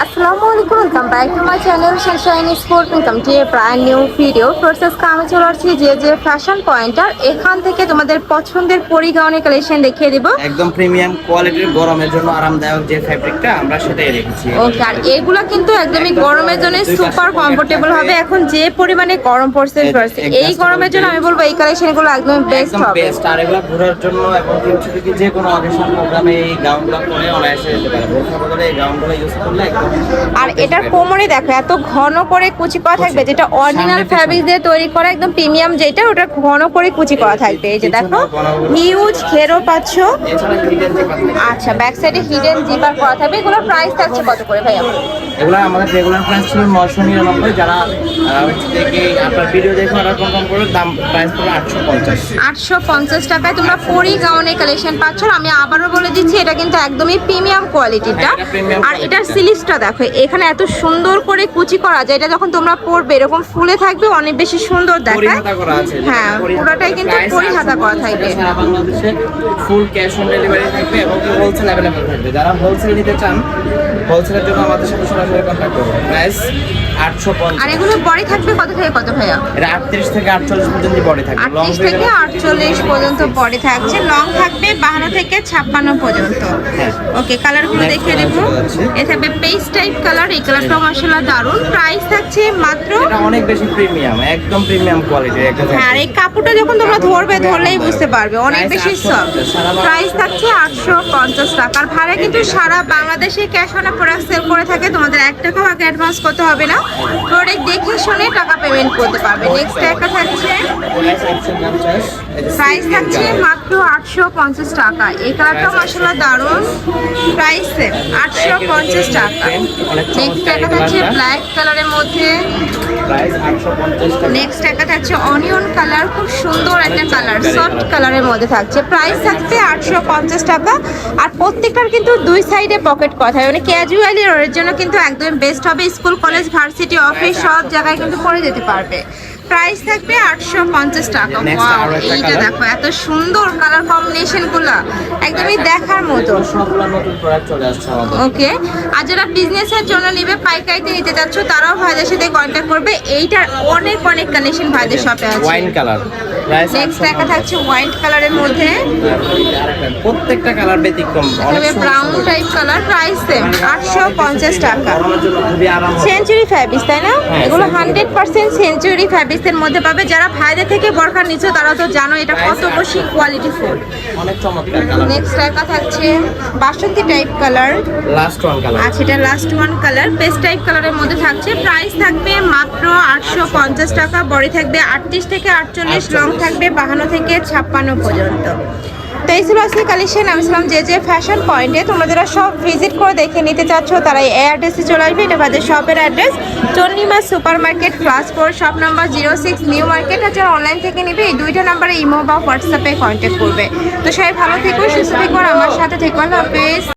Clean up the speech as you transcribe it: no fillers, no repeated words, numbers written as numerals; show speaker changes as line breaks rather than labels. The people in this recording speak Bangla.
আসসালামু আলাইকুম, welcome back to my channel sunshine sport. Welcome to a brand new video. প্রসেসকে আমি চলে আসছি যে ফ্যাশন পয়েন্টার। এখান থেকে তোমাদের পছন্দের পরিগাউনের কালেকশন দেখিয়ে দিব।
একদম প্রিমিয়াম কোয়ালিটির, গরমের জন্য আরামদায়ক যে ফ্যাব্রিকটা আমরা সেটাই রেখেছি।
ওকে, আর এগুলা কিন্তু একদমই গরমের জন্য সুপার কমফোর্টেবল হবে। এখন যে পরিমাণে গরম পড়ছে, এই গরমের জন্য আমি বলবো এই কালেকশনগুলো একদম বেস্ট হবে।
আর এগুলো ঘোরার জন্য এবং কিছু যে কোনো অকেশন প্রোগ্রামে এই গাউনগুলো পরে অনায়াসে যেতে পারে। বোরখা বদলে এই গাউনগুলো ইউজ করলে একদম।
আর এটার কোমরে দেখো এত ঘন করে কুচি করা থাকবে, যেটা অরিজিনাল ফ্যাব্রিক দিয়ে তৈরি করা, একদম প্রিমিয়াম যেটা, ওটা ঘন করে কুচি করা থাকবে। এই যে দেখো হিউজ ঘেরও পাচ্ছ। আচ্ছা, ব্যাক সাইডে হিডেন জিপার করা থাকবে। এগুলোর প্রাইস থাকছে কত করে ভাই?
এগুলো আমাদের রেগুলার প্রাইস ছিল 999। যারা দেখে আপনার ভিডিও দেখে অর্ডার কনফার্ম করে দাম প্রাইস পড়বে 850।
850 টাকায় তোমরা পরি গাউনের কালেকশন পাচ্ছ। আমি আবারও বলে দিচ্ছি, এটা কিন্তু একদমই প্রিমিয়াম কোয়ালিটিটা। আর এটার সিলিপসটা দেখো, এখানে এত সুন্দর করে কুচি করা যায়। এটা যখন তোমরা পরবে এরকম ফুলে থাকবে, অনেক বেশি সুন্দর দেখায়। হ্যাঁ, পুরোটাই কিন্তু পরিহাতা করা থাকবে।
সারা বাংলাদেশে ফুল ক্যাশ অন ডেলিভারি থাকবে এবং হোলসেল अवेलेबल থাকবে। যারা হোলসেল নিতে চান, হোলসেলের জন্য আমাদের সাথে সরাসরি কন্টাক্ট করুন। প্রাইস 850।
আর এগুলো বডি থাকবে কত থেকে কত ভাইয়া?
এটা 38 থেকে 48 পর্যন্ত বডি থাকবে।
38 থেকে 48 পর্যন্ত বডি থাকছে। লং থাকবে 52 থেকে 56 পর্যন্ত। ওকে, কালারগুলো দেখিয়ে দেবো। এটা থাকবে পেস্ট টাইপ কালার। এই কালারটা মাশাআল্লাহ দারুণ। প্রাইস থাকছে মাত্র,
এটা অনেক বেশি প্রিমিয়াম, একদম প্রিমিয়াম কোয়ালিটির একটা।
আর এই কাপড়টা যখন তোমরা ধরবে, ধরলেই বুঝতে পারবে অনেক বেশি সফট। প্রাইস থাকছে 850 টাকা। আর ভাড়া কিন্তু সারা বাংলাদেশে ক্যাশ অন প্রোডাক্ট সেল করে থাকে। তোমাদের 1 টাকাও আগে অ্যাডভান্স করতে হবে না, প্রোডাক্ট দেখে শুনে টাকা পেমেন্ট করতে পারবে। নেক্সট একটা থাকছে, প্রাইস থাকছে মাত্র 850 টাকা। এই কালারটা মাশাআল্লাহ দারুণ। প্রাইস 850 টাকা। নেক্সট একটা থাকছে ব্ল্যাক কালারের মধ্যে। নেক্সট একটা থাকছে অনিয়ন কালার, খুব সুন্দর একটা কালার, সফট কালারের মধ্যে থাকছে। প্রাইস থাকছে 850 টাকা। আর প্রত্যেকটার কিন্তু দুই সাইডে পকেট করা থাকে, মানে ক্যাজুয়ালি ওর জন্য কিন্তু একদম বেস্ট হবে। স্কুল, কলেজ, ভার্সিটি, অফিস সব জায়গায় কিন্তু পরে যেতে পারবে। প্রাইস থাকবে 850 টাকা। ওয়াও, এইটা দেখো এত সুন্দর কালার কম্বিনেশন গুলা, একদমই দেখার মতো।
সবগুলো নতুন প্রোডাক্ট চলে আসছে আমাদের।
ওকে, আর যারা বিজনেসের জন্য নেবে, পাইকারিতে নিতে চাচ্ছ, তারাও ভাইদের সাথে কন্ট্যাক্ট করবে। এইটার অনেক অনেক কালেকশন ভাইদের শপে আছে।
Wine colour.
নেক্সট দেখা থাকছে হোয়াইট কালারের মধ্যে।
প্রত্যেকটা কালার ব্যতিক্রম,
তবে brown type colour. Price same 850 টাকা।
খুবই আরাম।
সেঞ্চুরি ফ্যাব্রিক্স, তাই না? এগুলো 100% সেঞ্চুরি ফ্যাব্রিক্সের মধ্যে পাবে। যারা ভাইদের থেকে বরখা নিচ্ছ তারা তো জানো এটা কত বেশি কোয়ালিটি ফুল।
অনেক চমৎকার কালার।
নেক্সট একটা থাকছে বাসন্তী type colour.
Last one colour.
আচ্ছা, এটা last one colour, paste type কালারের মধ্যে থাকছে। প্রাইস থাকবে মাত্র 850 টাকা। বডি থাকবে 38 থেকে 48, লং থাকবে 52 থেকে 56 পর্যন্ত। তো এই ছিল আজকে কালেকশন। আমি ছিলাম যে ফ্যাশন পয়েন্টে। তোমরা যারা সব ভিজিট করে দেখে নিতে চাচ্ছ, তারা এই অ্যাড্রেসে চলে আসবে। এটা তাদের শপের address, Chandima super market, class 4, shop number 06, new market. আর যারা অনলাইন থেকে নেবে, এই দুইটা নাম্বারে ইমো বা হোয়াটসঅ্যাপে কন্ট্যাক্ট করবে। তো সবাই ভালো থেকো, সুস্থ থেকো, আর আমার সাথে থেকো। আল্লাহ হাফেজ।